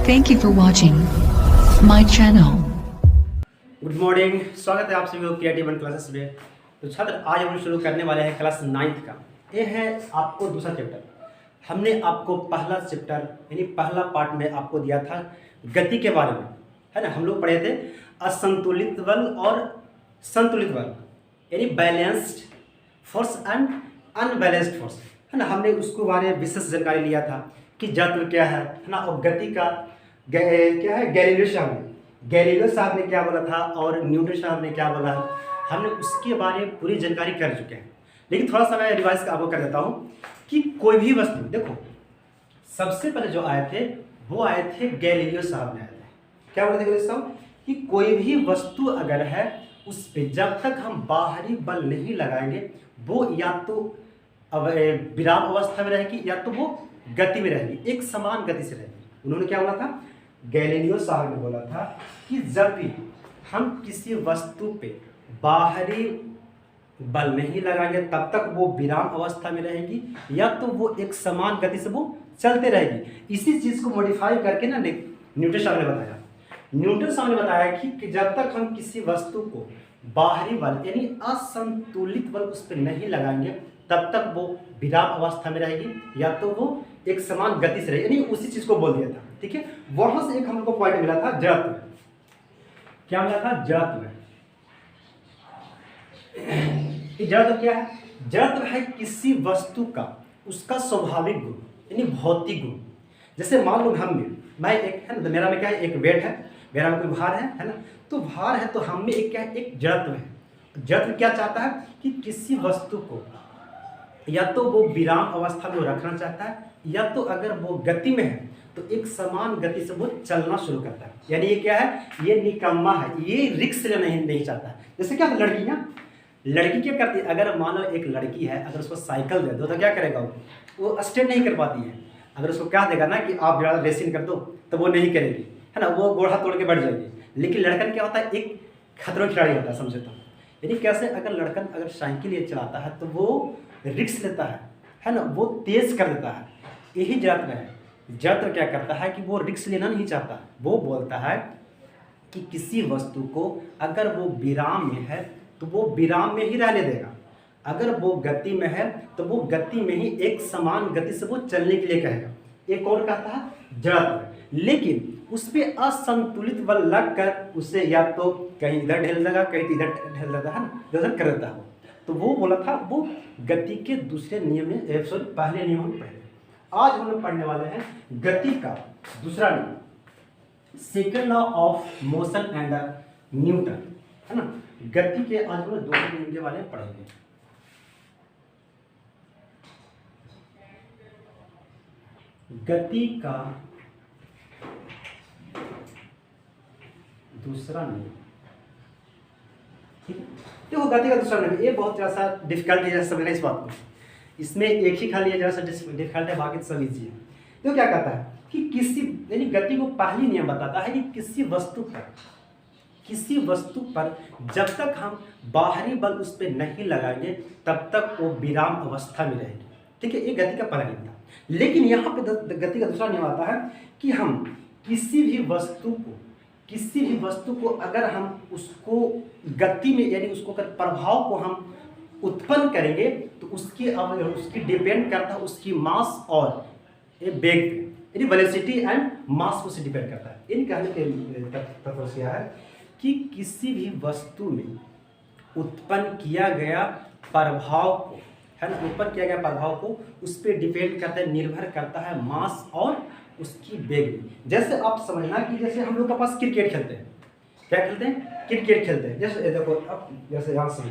Thank you for watching my channel. Good morning, स्वागत है आप सभी को क्रिएटिव वन क्लासेस में। तो छात्र, आज हम शुरू करने वाले हैं क्लास 9th का। ये है आपको दूसरा चैप्टर। हमने आपको पहला चैप्टर यानी पहला पार्ट में आपको दिया था गति के बारे में, है ना। हम लोग पढ़े थे असंतुलित बल और संतुलित बल यानी balanced force and unbalanced force, है ना। हमने उसके बारे में विशेष जानकारी लिया था कि जड़ क्या है ना, और गति का क्या है। गैलीलियो साहब ने क्या बोला था और न्यूटन साहब ने क्या बोला, हमने उसके बारे में पूरी जानकारी कर चुके हैं। लेकिन थोड़ा सा मैं रिवाइज आपको कर देता हूँ कि कोई भी वस्तु, देखो सबसे पहले जो आए थे वो आए थे गैलीलियो साहब ने आए थे। क्या बोले थे गैलीलियो साहब कि कोई भी वस्तु अगर है उस पर जब तक हम बाहरी बल नहीं लगाएंगे वो या तो विराम अवस्था में रहेगी या तो वो गति में रहेगी, एक समान गति से रहेगी। उन्होंने क्या बोला था, गैलीलियो साहब ने बोला था कि जब भी हम किसी वस्तु पे बाहरी बल नहीं लगाएंगे तब तक वो विराम अवस्था में रहेगी या तो वो एक समान गति से वो चलते रहेगी। इसी चीज़ को मॉडिफाई करके ना न्यूटन साहब ने बताया। न्यूटन साहब ने बताया कि जब तक हम किसी वस्तु को बाहरी बल यानी असंतुलित बल उस पर नहीं लगाएंगे तब तक वो विराम अवस्था में रहेगी या तो वो एक समान गति से रहेगी, यानी उसी चीज को बोल दिया था। ठीक है, वहां से एक हम लोग को पॉइंट मिला था जड़त्व। क्या मिला था? जड़त्व। जड़त्व क्या है? जड़त्व है किसी वस्तु का उसका स्वाभाविक गुण यानी भौतिक गुण। जैसे मान लो मैं एक है ना, मेरा में क्या है, एक वेट है, मेरा में कोई भार है ना। तो भार है तो हम में एक क्या है, एक जड़त्व है। जड़त्व क्या चाहता है कि किसी वस्तु को या तो वो विराम अवस्था में रखना चाहता है या तो अगर वो गति में है तो एक समान गति से वो चलना शुरू करता है। यानी ये क्या है, ये निकम्मा है, ये रिस्क लेना नहीं चाहता है। जैसे क्या लड़की क्या करती है, अगर मान लो एक लड़की है, अगर उसको साइकिल दे दो तो क्या करेगा, वो स्टैंड नहीं कर पाती है। अगर उसको क्या देगा ना कि आप ज़्यादा रेसिंग कर दो तो वो नहीं करेगी, है ना, वो गोड़ा तोड़ के बैठ जाएगी। लेकिन लड़कन क्या होता है, एक खतरों खिलाड़ी होता है, समझे तो। यानी कैसे, अगर लड़कन अगर साइकिल ये चलाता है तो वो रिस्क लेता है ना, वो तेज कर देता है। यही जड़त्व है। जड़त्व क्या करता है कि वो रिस्क लेना नहीं चाहता, वो बोलता है कि किसी वस्तु को अगर वो विराम में है तो वो विराम में ही रहने देगा, अगर वो गति में है तो वो गति में ही एक समान गति से वो चलने के लिए कहेगा। एक और कहता है जड़त्व। लेकिन उस पर असंतुलित बल लगकर उसे या तो कहीं इधर ढेल देगा कहीं इधर ढेल देता है ना, इधर कर देता है वो। तो वो बोला था वो गति के दूसरे नियम में पहले नियम में पढ़े। आज हम लोग पढ़ने वाले हैं गति का दूसरा नियम, second law of motion and Newton, है ना। गति के आज हम लोग दूसरे नियम के बारे में पढ़ेंगे। गति का दूसरा नियम, ठीक है। देखो गति का दूसरा नियम ये बहुत जरा सा डिफिकल्ट है समझना इस बात को। इसमें एक ही खाली जरा सा डिफिकल्ट है, बाकी सब इजी है। तो क्या कहता है कि किसी यानी गति को पहली नियम बताता है कि किसी वस्तु पर जब तक हम बाहरी बल उस पर नहीं लगाएंगे तब तक वो विराम अवस्था में रहेगी। ठीक है, ये गति का पहला नियम था। लेकिन यहाँ पे गति का दूसरा नियम आता है कि हम किसी भी वस्तु को अगर हम उसको गति में यानी उसको अगर प्रभाव को हम उत्पन्न करेंगे तो उसकी डिपेंड करता है उसकी मास और वेग पे, यानी वेलोसिटी एंड मास को से डिपेंड करता है। इन कहने के तत्व से है कि किसी भी वस्तु में उत्पन्न किया गया प्रभाव को, है ना, उत्पन्न किया गया प्रभाव को उस पर डिपेंड करता है, निर्भर करता है मास और उसकी वेग। जैसे आप समझना कि जैसे हम लोग के पास क्रिकेट खेलते हैं, क्या खेलते हैं, क्रिकेट खेलते हैं। जैसे देखो अब जैसे यहाँ से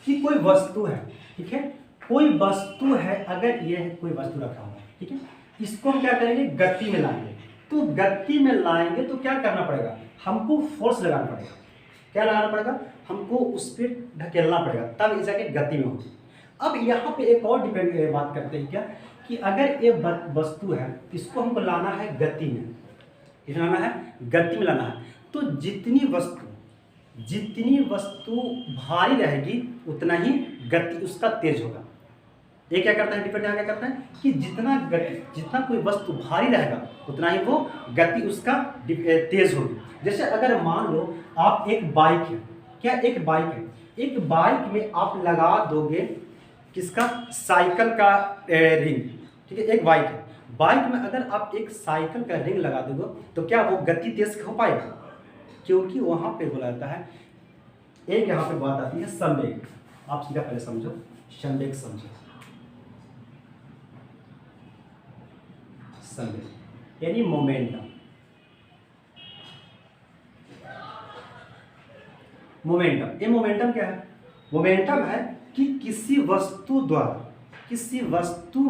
कि कोई वस्तु है, ठीक है, कोई वस्तु है, अगर ये है कोई वस्तु रखा हुआ है, ठीक है, इसको हम क्या करेंगे, गति में लाएंगे। तो गति में लाएंगे तो क्या करना पड़ेगा, हमको फोर्स लगाना पड़ेगा। क्या लगाना पड़ेगा, हमको उस पर ढकेलना पड़ेगा, तब इसे गति में होगी। अब यहाँ पे एक और बात करते हैं क्या कि अगर ये वस्तु है इसको हमको लाना है गति में, गति में लाना है, तो जितनी वस्तु भारी रहेगी उतना ही गति उसका तेज होगा। ये क्या करता है, डिपेंड यहाँ क्या करता है कि जितना कोई वस्तु भारी रहेगा उतना ही वो गति उसका तेज होगी। जैसे अगर मान लो आप एक बाइक है, क्या एक बाइक है, एक बाइक में आप लगा दोगे किसका, साइकिल का रिंग, ठीक है, एक बाइक है, बाइक में अगर आप एक साइकिल का रिंग लगा दोगे तो क्या वो गति तेज हो पाएगा, क्योंकि वहाँ पे बोला जाता है, एक यहाँ पे बात आती है संवेग। आप सीधा पहले समझो, संवेग समझो, संवेग यानी मोमेंटम। मोमेंटम, ये मोमेंटम क्या है, मोमेंटम है कि किसी वस्तु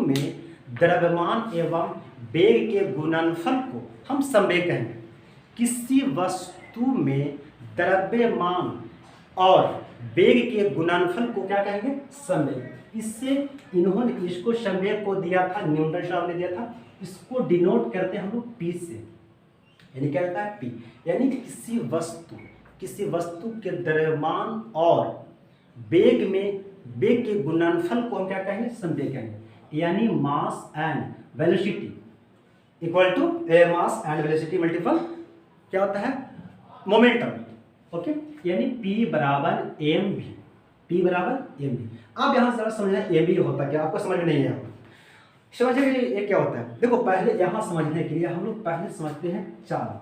में द्रव्यमान एवं वेग के गुणनफल को हम संवेग कहेंगे। किसी वस्तु में द्रव्यमान और वेग के गुणनफल को क्या कहेंगे, संवेग। इससे इन्होंने इसको संवेग को दिया था, न्यूटन साहब ने दिया था, इसको डिनोट करते हैं हम लोग पी से, यानी क्या होता है पी, यानी किसी वस्तु के द्रव्यमान और वेग के गुणनफल को हम क्या कहेंगे, संवेग कहेंगे। यानी mass and velocity equal to mass and velocity multiple क्या होता है, मोमेंटम। ओके, यानी P बराबर mv, P बराबर mv। आप यहाँ जरा समझना mv होता क्या, आपको समझ में नहीं आया, समझिए ये क्या होता है। देखो पहले यहाँ समझने के लिए हम लोग पहले समझते हैं चाल।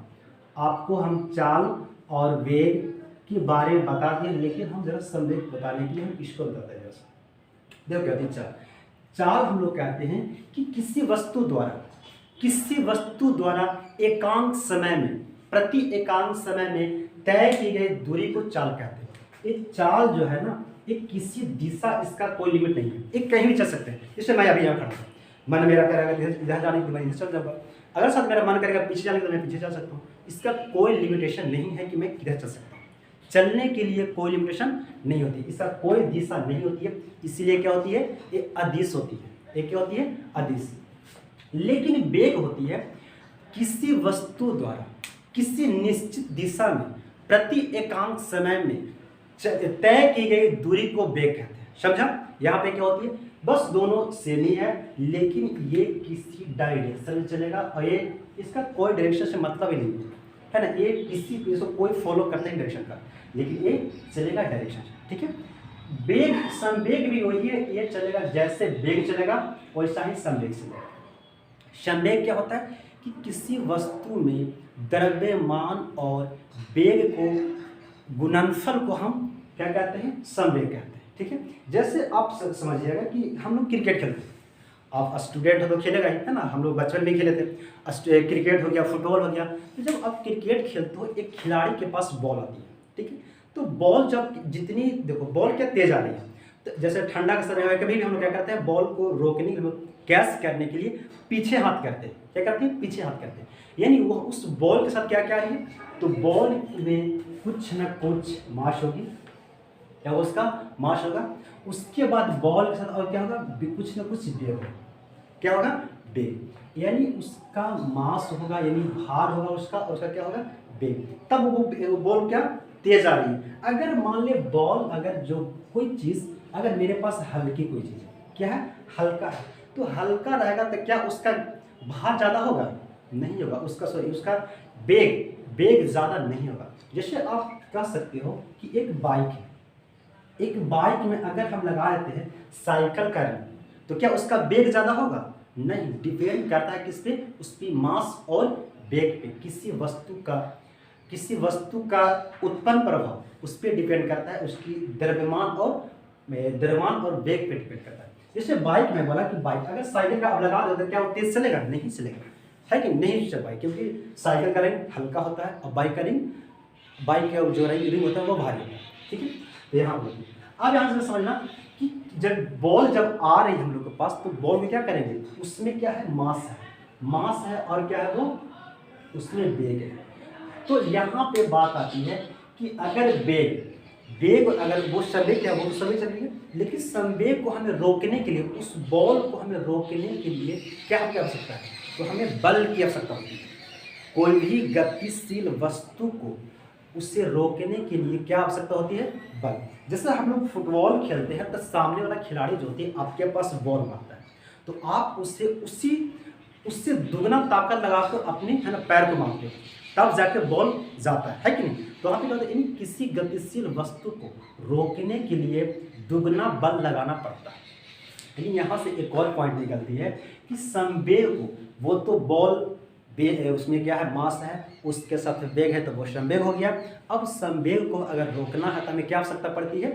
आपको हम चाल और वेग के बारे में बता दिए, लेकिन हम जरा संवेग बताने के लिए हम इसको बताते हैं। देखो क्या होती है चाल हम लोग कहते हैं कि किसी वस्तु द्वारा एकांक समय में, प्रति एकांक समय में तय की गई दूरी को चाल कहते हैं। ये चाल जो है ना, एक किसी दिशा, इसका कोई लिमिट नहीं है, एक कहीं भी चल सकते हैं। जैसे मैं अभी यहाँ खड़ा हूँ, मन मेरा करेगा इधर जाने की, मैं इधर चल जाऊँगा, अगर साथ मेरा मन करेगा पीछे जाने की तो मैं पीछे चल सकता हूँ। इसका कोई लिमिटेशन नहीं है कि मैं किधर चल सकता हूँ, चलने के लिए कोई लिमिटेशन नहीं होती, इसका कोई दिशा नहीं होती है, इसीलिए क्या होती है, ये अदिश होती है। ये क्या होती है, अदिश। लेकिन वेग होती है किसी वस्तु द्वारा किसी निश्चित दिशा में प्रति एकांक समय में तय की गई दूरी को वेग कहते हैं। समझा, यहाँ पे क्या होती है, बस दोनों सेम ही है, लेकिन ये किसी डायरेक्शन में चलेगा और ये इसका कोई डायरेक्शन से मतलब ही नहीं है ना, ये किसी को कोई फॉलो करते हैं डायरेक्शन का, लेकिन ये चलेगा डायरेक्शन से। ठीक है, वेग संवेग भी वही है, ये चलेगा जैसे वेग चलेगा वैसा ही संवेग चलेगा। संवेग क्या होता है कि किसी वस्तु में द्रव्यमान और वेग को गुणनफल को हम क्या कहते हैं, संवेग कहते हैं। ठीक है, जैसे आप समझिएगा कि हम लोग क्रिकेट खेलते हैं, आप स्टूडेंट हो तो खेलेगा ही है ना, हम लोग बचपन में खेले थे, क्रिकेट हो गया, फुटबॉल हो गया। तो जब आप क्रिकेट खेलते हो, एक खिलाड़ी के पास बॉल आती है, ठीक है, तो बॉल जब जितनी, देखो बॉल क्या तेज आ रही है, तो जैसे ठंडा का समय है, कभी भी हम लोग क्या करते हैं, बॉल को रोकने के लिए, कैच करने के लिए पीछे हाथ करते हैं। क्या करते हैं, पीछे हाथ करते हैं, यानी वो उस बॉल के साथ क्या क्या रही है, तो बॉल में कुछ न कुछ मास होगी, क्या वो उसका मास होगा, उसके बाद बॉल के साथ और क्या होगा, कुछ न कुछ वेग होगा, क्या होगा, वेग, यानी उसका मास होगा, यानी भार होगा उसका, और उसका क्या होगा, वेग, तब वो बॉल क्या तेज आ रही है। अगर मान ले बॉल, अगर जो कोई चीज़, अगर मेरे पास हल्की कोई चीज़ क्या है, हल्का है, तो हल्का रहेगा तो क्या उसका भार ज़्यादा होगा, नहीं होगा, उसका वेग ज़्यादा नहीं होगा। जैसे आप कह सकते हो कि एक बाइक है, एक बाइक में अगर हम लगा देते हैं साइकिल का रिंग, तो क्या उसका वेग ज़्यादा होगा, नहीं, डिपेंड करता है किस पे, उसकी मास और वेग पे, किसी वस्तु का उत्पन्न प्रभाव उस पर डिपेंड करता है, उसकी द्रव्यमान और वेग पे डिपेंड करता है। जैसे बाइक में बोला कि बाइक अगर साइकिल का अब लगा दो तो क्या वो तेज चलेगा, नहीं चलेगा, है कि नहीं चल पाएगा, क्योंकि साइकिल का रिंग हल्का होता है और बाइक का जो रिंग होता है वो भारी होता है। ठीक है, तो यहाँ पर अब यहाँ से समझना कि जब बॉल आ रही है हम लोग के पास, तो बॉल में क्या करेंगे, उसमें क्या है, मास है और क्या है वो, उसमें वेग है। तो यहाँ पे बात आती है कि अगर वेग अगर वो संवेग क्या, वो तो संवेग चल रही है, लेकिन संवेग को हमें रोकने के लिए, उस बॉल को हमें रोकने के लिए क्या की आवश्यकता है, तो हमें बल की आवश्यकता होती है। कोई भी गतिशील वस्तु को उसे रोकने के लिए क्या आवश्यकता होती है? बल। जैसे हम लोग फुटबॉल खेलते हैं तो सामने वाला खिलाड़ी जो होती है आपके पास बॉल मारता है, तो आप उससे दुगना ताकत लगाकर अपने है ना पैर को मारते हो, तब जाके बॉल जाता है कि नहीं? तो आप कहते हैं किसी गतिशील वस्तु को रोकने के लिए दुगना बल लगाना पड़ता है। लेकिन यहाँ से एक और पॉइंट निकलती है कि संवेग को, वो तो बॉल उसमें क्या है, मास है, उसके साथ वेग है तो वो संवेग हो गया। अब संवेग को अगर रोकना है तो हमें क्या आवश्यकता पड़ती है?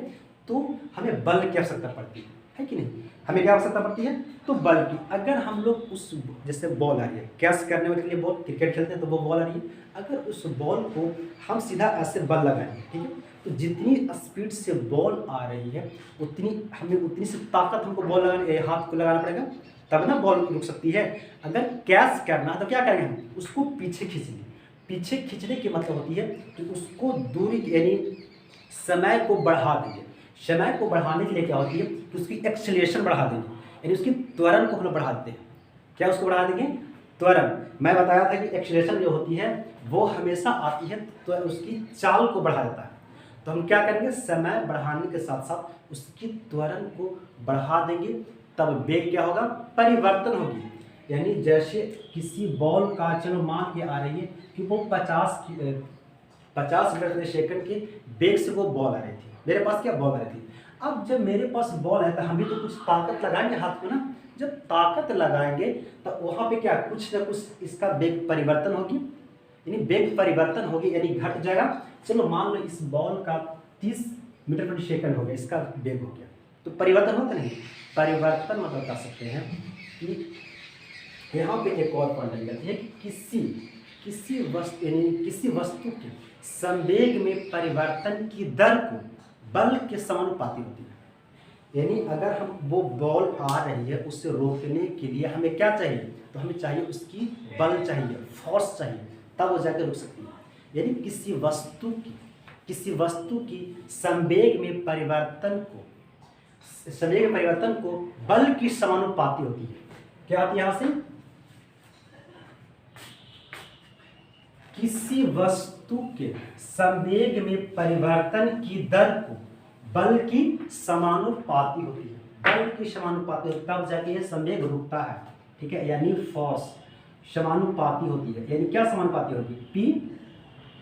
तो हमें बल की आवश्यकता पड़ती है कि नहीं? हमें क्या आवश्यकता पड़ती है? तो बल की। अगर हम लोग उस, जैसे बॉल आ रही है, कैच करने के लिए बॉल, क्रिकेट खेलते हैं तो वो बॉल आ रही है, अगर उस बॉल को हम सीधा ऐसे बल लगाएंगे, ठीक है, तो जितनी स्पीड से बॉल आ रही है उतनी सी ताकत हमको बॉल लगाने, हाथ को लगाना पड़ेगा, तब ना बॉल रुक सकती है। अगर कैच करना है तो क्या करेंगे हम? उसको पीछे खींचेंगे। पीछे खींचने की मतलब होती है कि उसको दूरी यानी समय को बढ़ा देंगे। समय को बढ़ाने के लिए क्या होती है कि उसकी एक्सेलरेशन बढ़ा देंगे, यानी उसकी त्वरण को हम लोग बढ़ा देते हैं। क्या उसको बढ़ा देंगे? त्वरण। मैं बताया था कि एक्सेलरेशन जो होती है वो हमेशा आती है तो उसकी चाल को बढ़ा देता है। तो हम क्या करेंगे? समय बढ़ाने के साथ साथ उसकी त्वरण को बढ़ा देंगे, तब वेग क्या होगा? परिवर्तन होगी। यानी जैसे किसी बॉल का, चलो मान के आ रही है कि वो 50 मीटर प्रति सेकंड के वेग से वो बॉल आ रही थी, मेरे पास क्या बॉल आ रही थी। अब जब मेरे पास बॉल है तो हम भी तो कुछ ताकत लगाएंगे हाथ को ना। जब ताकत लगाएंगे तो वहाँ पे क्या, कुछ ना कुछ इसका वेग परिवर्तन होगी, यानी वेग परिवर्तन होगी, यानी घट जाएगा। चलो मान लो इस बॉल का 30 मीटर प्रति सेकंड हो गया, इसका वेग हो गया, तो परिवर्तन होता नहीं? परिवर्तन मतलब बता सकते हैं कि यहाँ पे एक और पॉइंट लग जाती है कि किसी वस्तु के संवेग में परिवर्तन की दर को बल के समानुपाती होती है। यानी अगर हम वो बॉल आ रही है उसे रोकने के लिए हमें क्या चाहिए? तो हमें चाहिए उसकी बल चाहिए, फोर्स चाहिए, तब वो जाकर रुक सकती है। यानी किसी वस्तु की संवेग में परिवर्तन को बल की समानुपाती होती है। क्या आती है यहाँ से? किसी वस्तु के संवेग में परिवर्तन की दर को बल की समानुपाती होती है। बल की समानुपाती होती है, तब जाके ये संवेग रुकता है, ठीक है, यानी फोर्स समानुपाती होती है। यानी क्या समानुपाती होती है? पी,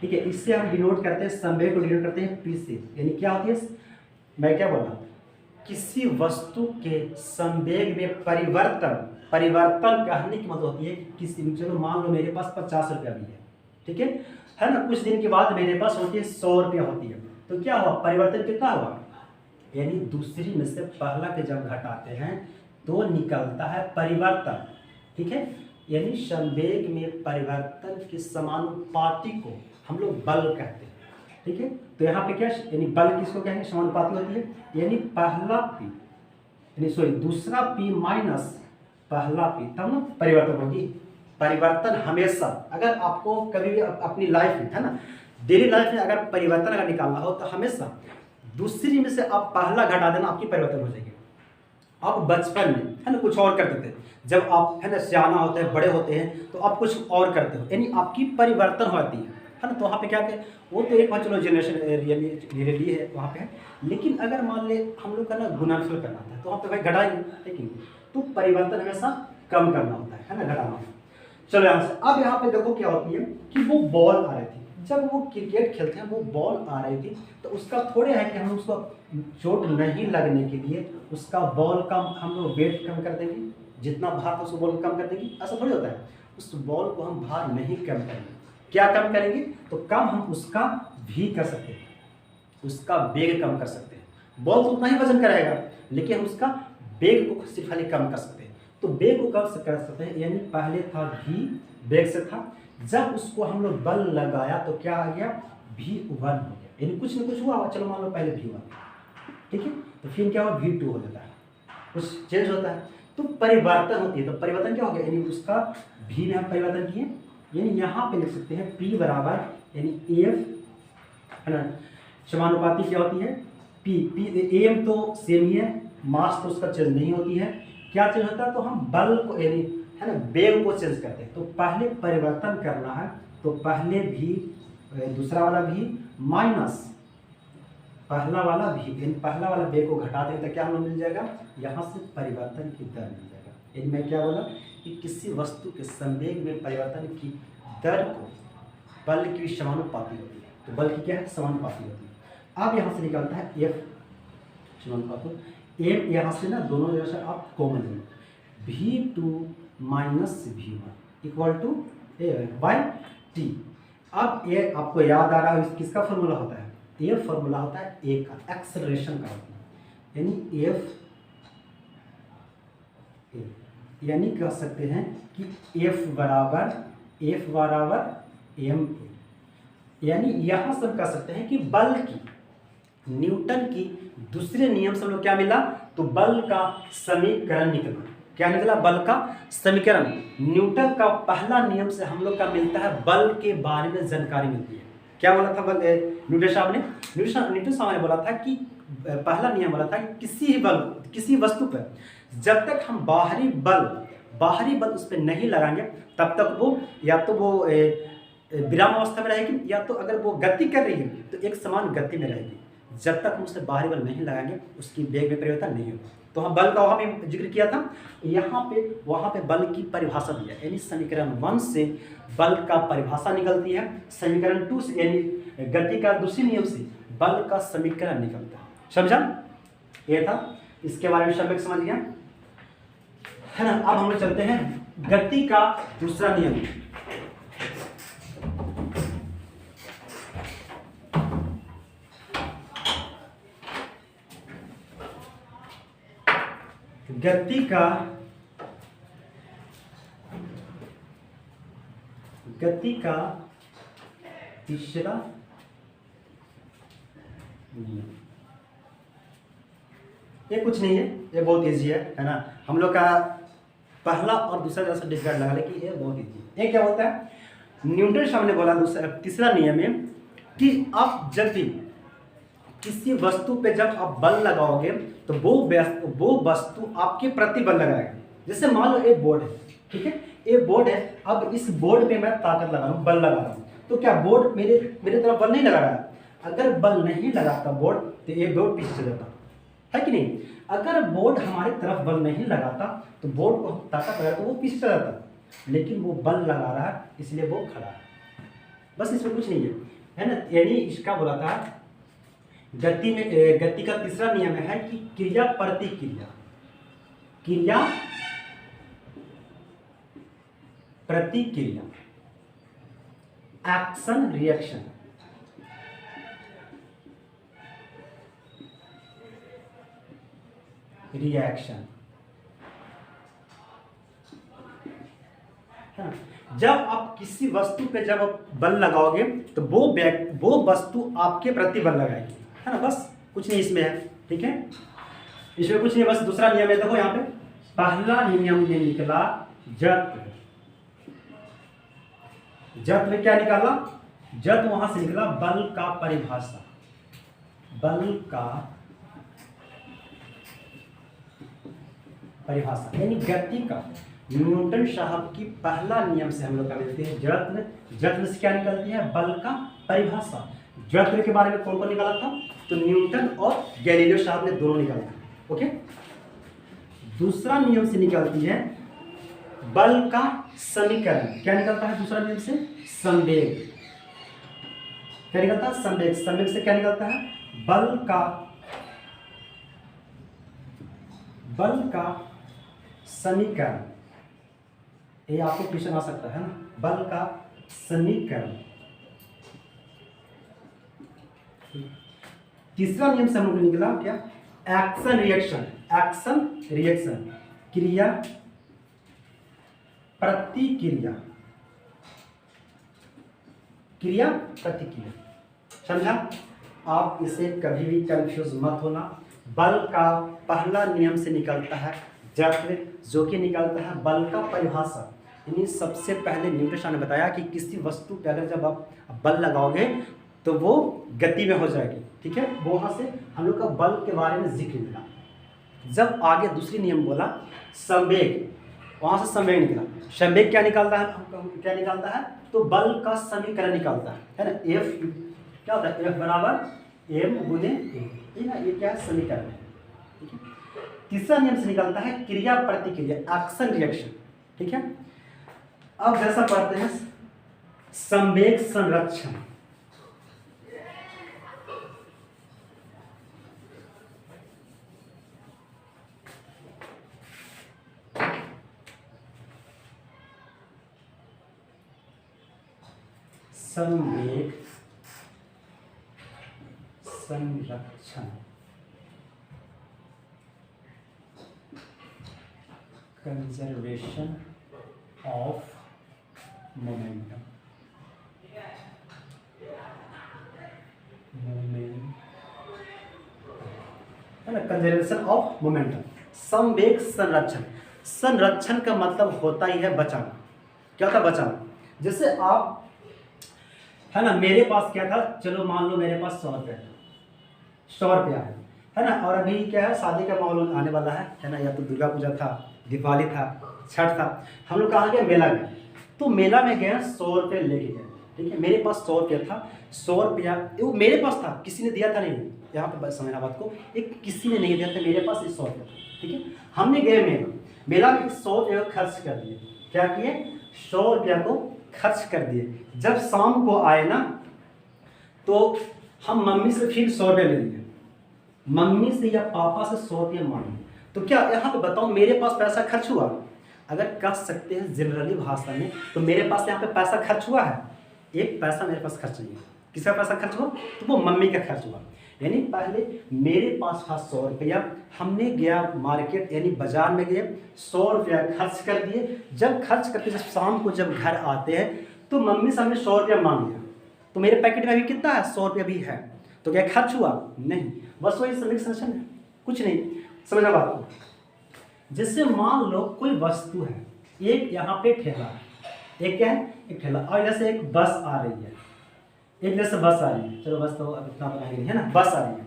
ठीक है, इससे हम डिनोट करते हैं, संवेग को डिनोट करते हैं पी से। यानी क्या होती है? मैं क्या बोल रहा हूँ? किसी वस्तु के संवेग में परिवर्तन कहने की मतलब होती है कि किसी, चलो मान लो मेरे पास 50 रुपया भी है, ठीक है ना, कुछ दिन के बाद मेरे पास होती है 100 रुपया होती है, तो क्या हुआ? परिवर्तन कितना हुआ? यानी दूसरी में से पहला के जब घटाते हैं तो निकलता है परिवर्तन, ठीक है। यानी संवेग में परिवर्तन के समानुपाती को हम लोग बल कहते हैं, ठीक है। तो यहाँ पे क्या, यानी बल किसको कहेंगे? समानुपाती होती है, यानी पहला पी, यानी सॉरी दूसरा पी माइनस पहला पी, तब ना परिवर्तन होगी। परिवर्तन हमेशा, अगर आपको कभी भी अपनी लाइफ में, है ना, डेली लाइफ में अगर परिवर्तन अगर निकालना हो तो हमेशा दूसरी में से आप पहला घटा देना, आपकी परिवर्तन हो जाएगी। आप बचपन में, है ना, कुछ और करते थे, जब आप, है ना, सियाना होते हैं, बड़े होते हैं, तो आप कुछ और करते हो, यानी आपकी परिवर्तन होती है ना। तो वहाँ पे क्या है, वो तो एक बार चलो जनरेशन रियली है वहाँ पे है, लेकिन अगर मान ले हम लोग का ना गुणनफल करना था तो वहाँ पे भाई घटाएंगे, लेकिन तो परिवर्तन हमेशा कम करना होता है ना, घटाना होता है। चलो यहाँ से अब यहाँ पे देखो क्या होती है कि वो बॉल आ रही थी, जब वो क्रिकेट खेलते हैं वो बॉल आ रही थी, तो उसका थोड़े है कि हम उसको चोट नहीं लगने के लिए उसका बॉल का हम लोग वेट कम कर देंगे, जितना भार था उस बॉल को कम कर देंगे, ऐसा थोड़ी होता है। उस बॉल को हम भार नहीं कम करेंगे, क्या कम करेंगे? तो कम हम उसका भी कर सकते हैं, उसका वेग कम कर सकते हैं। बॉल तो उतना ही वजन करेगा, लेकिन हम उसका वेग को सिर्फ खाली कम कर सकते हैं। तो वेग को कम कर सकते हैं, यानी पहले था भी वेग से था, जब उसको हम लोग बल लगाया तो क्या आ गया? V1 हो गया, यानी कुछ न कुछ हुआ। चलो मान लो पहले V1, ठीक है, तो फिर क्या हुआ? V2 हो जाता है, कुछ चेंज होता है, तो परिवर्तन होती है। तो परिवर्तन क्या हो गया? यानी उसका V में हम परिवर्तन किए, यानी यहाँ पे लिख सकते हैं P बराबर, यानी AF, है ना, समानुपाती क्या होती है? P AM तो सेम ही है, मास तो उसका चेंज नहीं होती है। क्या चेंज होता है? तो हम बल को, यानी है ना, वेग को चेंज करते हैं। तो पहले परिवर्तन करना है तो पहले V दूसरा वाला भी माइनस पहला वाला भी, इन पहला वाला बे को घटा दें तो क्या हमें मिल जाएगा, यहाँ से परिवर्तन की दर मिल जाएगा। यानी मैं क्या बोला कि किसी वस्तु के संवेग में परिवर्तन की दर को बल की समानुपाती होती है, तो बल की क्या है, समानुपाती होती है। अब यहाँ से निकलता है एफ समानुपाती, एम यहाँ से ना दोनों जगह से आप कॉमन लें, V2 minus V1 equal two by T. अब ये आपको याद आ रहा है किसका फॉर्मूला होता है, ये फॉर्मूला होता है ए का, एक्सेलरेशन का होता है, यानी एफ यानी कह सकते हैं कि एफ बराबर एम ए, यानी यहाँ से हम कह सकते हैं कि बल की न्यूटन की दूसरे नियम से हम लोग क्या मिला, तो बल का समीकरण निकला। क्या निकला, बल का समीकरण। न्यूटन का पहला नियम से हम लोग का मिलता है बल के बारे में जानकारी मिलती है। क्या बोला था बल न्यूटन साहब ने बोला था कि पहला नियम बोला था कि किसी वस्तु पर जब तक हम बाहरी बल उस पर नहीं लगाएंगे तब तक वो या तो वो विराम अवस्था में रहेगी, या तो अगर वो गति कर रही है तो एक समान गति में रहेगी। जब तक हम उससे बाहरी बल नहीं लगाएंगे उसकी वेग में परिवर्तन नहीं होगा। तो हम बल का वहाँ पे जिक्र किया था, वहाँ पे बल की परिभाषा दी है, यानी समीकरण 1 से बल का परिभाषा निकलती है, समीकरण 2 से यानी गति का दूसरे नियम से बल का समीकरण निकलता है। समझा, ये था, इसके बारे में सब समझ गया है ना। अब हम लोग चलते हैं गति का दूसरा नियम। गति का तीसरा नियम, ये कुछ नहीं है, ये बहुत इजी है ना। हम लोग का पहला और दूसरा जैसा डिस्कार्ड लगा ले कि ये बहुत इजी है। ये क्या होता है, न्यूटन साहब ने बोला तीसरा नियम है कि आप जब भी किसी वस्तु पे जब आप बल लगाओगे तो वो वस्तु आपके प्रति बल लगाएगा। जैसे मान लो एक बोर्ड है, ठीक है, एक बोर्ड है, अब इस बोर्ड पे मैं ताकत लगा रहा हूँ, बल लगा रहा हूँ, तो क्या बोर्ड मेरे तरफ बल नहीं लगा रहा है? अगर बल नहीं लगाता बोर्ड तो ये बोर्ड पीछे चल जाता है कि नहीं। अगर बोर्ड हमारी तरफ बल नहीं लगाता तो बोर्ड को ताकत लगा तो वो पीछे चल जाता, लेकिन वो बल लगा रहा है इसलिए वो खड़ा है। बस इसमें कुछ नहीं है ना। यानी इसका बोला था गति का तीसरा नियम है कि क्रिया प्रतिक्रिया एक्शन रिएक्शन, जब आप किसी वस्तु पे जब आप बल लगाओगे तो वो वस्तु आपके प्रति बल लगाएगी, है ना। बस कुछ नहीं इसमें है, ठीक है, इसमें कुछ नहीं, बस दूसरा नियम है। देखो यहाँ पे पहला नियम ये निकला जत में क्या निकाला, जत वहां से निकला बल का परिभाषा, यानी गति का न्यूटन साहब की पहला नियम से हम लोग कर लेते हैं जत्न से क्या निकलती है, बल का परिभाषा। जत्न के बारे में कौन निकाला था, तो न्यूटन और गैलीलियो साहब ने दोनों निकाला था। ओके, दूसरा नियम से निकलती है बल का समीकरण। क्या निकलता है दूसरा नियम से, संवेग। क्या निकलता है, संवेग। संवेग से क्या निकलता है, बल का समीकरण। ये आपको क्वेश्चन आ सकता है ना, बल का समीकरण। तीसरा नियम से हम लोग निकला क्या, एक्शन रिएक्शन, क्रिया प्रतिक्रिया, समझा। आप इसे कभी भी कंफ्यूज मत होना। बल का पहला नियम से निकलता है जत्न, जो कि निकलता है बल का परिभाषा। यानी सबसे पहले न्यूटन साहब ने बताया कि किसी वस्तु पे अगर जब आप बल लगाओगे तो वो गति में हो जाएगी, ठीक है। वो वहाँ से हम लोग का बल के बारे में जिक्र मिला। जब आगे दूसरी नियम बोला संवेग, वहाँ से संवेग निकला। संवेग क्या निकालता है, क्या निकालता है, तो बल का समीकरण निकालता है ना। एफ क्या होता है, एफ बराबर एम गुने ए, ठीक है, ये क्या है, समीकरण है। ठीक है, तीसरा नियम से निकलता है क्रिया प्रतिक्रिया, एक्शन रिएक्शन। ठीक है, अब जैसा पढ़ते हैं संवेग संरक्षण। संवेग संरक्षण, कंजर्वेशन ऑफ मोमेंटम, है ना, कंजर्वेशन ऑफ मोमेंटम। संवेग संरक्षण, संरक्षण का मतलब होता ही है बचाना। क्या होता है, बचाना। जैसे आप, है ना, मेरे पास क्या था, चलो मान लो मेरे पास 100 रुपये, 100 रुपया है ना, और अभी क्या है, शादी का माहौल आने वाला है ना, या तो दुर्गा पूजा था, दिवाली था, छठ था, हम लोग कहाँ गए, मेला गए। तो मेला में गए, 100 रुपये लेके गए। ठीक है, मेरे पास 100 रुपया था, 100 रुपया वो मेरे पास था, किसी ने दिया था नहीं, यहाँ पे समझना बात को, एक किसी ने नहीं दिया था, मेरे पास 100 रुपया था। ठीक है, हमने गए मेला में 100 रुपये खर्च कर दिए। क्या किए, 100 रुपया को खर्च कर दिए। जब शाम को आए ना, तो हम मम्मी से फिर 100 रुपये ले लिए, मम्मी से या पापा से 100 रुपये मांगे। तो क्या यहाँ पे बताओ, मेरे पास पैसा खर्च हुआ? अगर कह सकते हैं जनरली भाषा में, तो मेरे पास यहाँ पे पैसा खर्च हुआ है? एक पैसा मेरे पास खर्च नहीं है। किसका पैसा खर्च हुआ? तो वो मम्मी का खर्च हुआ। यानी पहले मेरे पास था 100 रुपया, हमने गया मार्केट यानी बाजार में गए, 100 रुपया खर्च कर दिए। जब खर्च करके जब शाम को जब घर आते हैं, तो मम्मी से हमने 100 रुपया मांग लिया। तो मेरे पैकेट में अभी कितना है, 100 रुपया भी है। तो क्या खर्च हुआ? नहीं, बस वही संवेग संरक्षण है, कुछ नहीं। समझना बात को। जैसे मान लो कोई वस्तु है, एक यहाँ पे ठेला है, एक क्या है, एक ठेला, और जैसे एक बस आ रही है, एक जैसे बस आ रही है, चलो बस तो अब इतना बनाएंगे, है ना, बस आ रही है।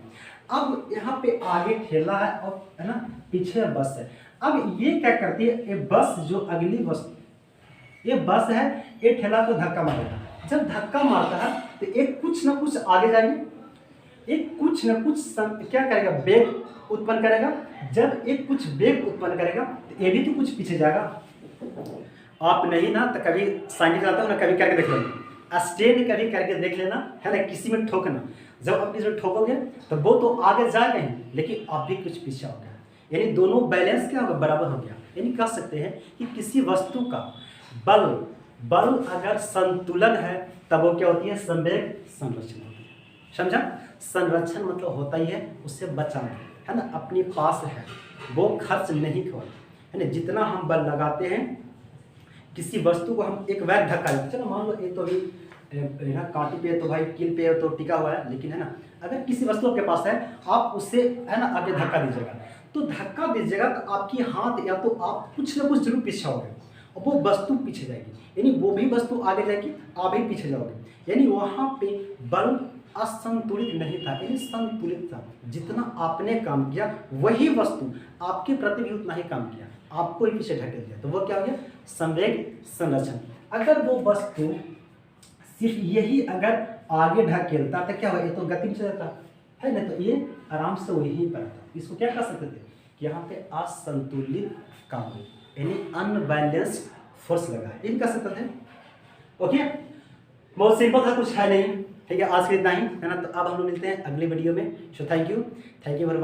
अब यहाँ पे आगे ठेला है और, है ना, पीछे बस है। अब ये क्या करती है, ये बस जो अगली बस, ये बस है, ये ठेला को धक्का मारेगा। जब धक्का मारता है तो एक कुछ ना कुछ आगे जाएगी, एक कुछ ना कुछ क्या करेगा, वेग उत्पन्न करेगा। जब एक कुछ वेग उत्पन्न करेगा तो ये भी तो कुछ पीछे जाएगा। आप नहीं ना तो कभी साइकिल चलाते हो ना, कभी करके देख लेना, स्टैंड कभी करके देख लेना, है ना, किसी में ठोकना। जब आप इसमें ठोकोगे तो वो तो आगे जाएगा ही, लेकिन आप भी कुछ पीछे हो गया। यानी दोनों बैलेंस क्या होगा, बराबर हो गया। यानी कह सकते हैं कि किसी वस्तु का बल अगर संतुलन है, तब वो क्या होती है, संवेग संरक्षण होती है। समझा? संरक्षण मतलब होता ही है उससे बचाना, है ना, अपने पास है वो खर्च नहीं करो, है ना। जितना हम बल लगाते हैं किसी वस्तु को, हम एक वैग धक्का देते, चलो मान लो ये तो अभी है ना कांटे पे तो भाई कील पे तो टिका हुआ है, लेकिन है ना, अगर किसी वस्तु आपके पास है, आप उससे, है ना, आगे धक्का दीजिएगा, तो धक्का दीजिएगा तो आपकी हाथ या तो आप कुछ ना कुछ जरूर पीछे होगे, और वो वस्तु पीछे जाएगी। यानी वो भी वस्तु आगे जाएगी, आप भी पीछे जाओगे। यानी वहाँ पे बल असंतुलित नहीं था, यानी संतुलित था। जितना आपने काम किया वही वस्तु आपके प्रति भी उतना ही काम किया, आपको ही पीछे ढकेल दिया, तो वो क्या हो गया, संवेग संरक्षण। अगर वो वस्तु सिर्फ यही अगर आगे ढकेलता तो क्या हुआ, ये तो गति में चलता है ना, तो ये आराम से वहीं पर था। इसको क्या कह सकते थे कि यहाँ पे असंतुलित काम, यानी अनबैलेंस्ड फोर्स लगा है, इन कह सकते थे। ओके, बहुत सिंपल था, कुछ है नहीं। ठीक है, आज के इतना ही, है ना। तो अब हम लोग मिलते हैं अगली वीडियो में। So thank you for